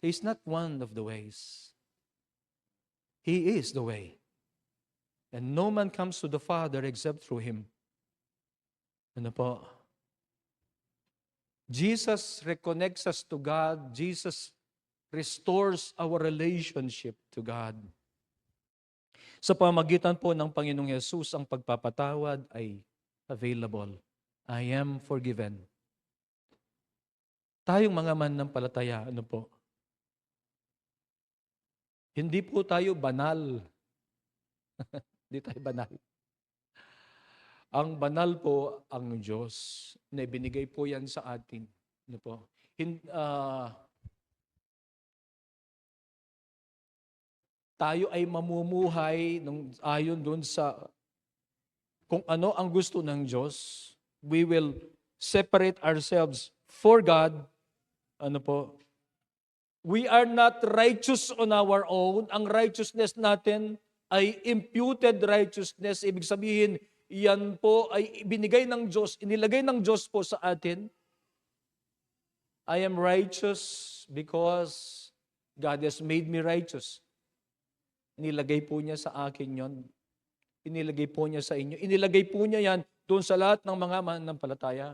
He's not one of the ways. He is the way. And no man comes to the Father except through Him. Ano po? Jesus reconnects us to God. Jesus restores our relationship to God. Sa pamagitan po ng Panginoong Yesus, ang pagpapatawad ay available. I am forgiven. Tayong mga mananampalataya, ano po? Hindi po tayo banal. Hindi tayo banal. Ang banal po ang Diyos na ibinigay po yan sa atin. Ano po? Tayo ay mamumuhay ayon doon sa kung ano ang gusto ng Diyos. We will separate ourselves for God. Ano po? We are not righteous on our own. Ang righteousness natin ay imputed righteousness. Ibig sabihin, yan po ay binigay ng Diyos, inilagay ng Diyos po sa atin. I am righteous because God has made me righteous. Inilagay po niya sa akin yon. Inilagay po niya sa inyo. Inilagay po niya yan doon sa lahat ng mga mananampalataya.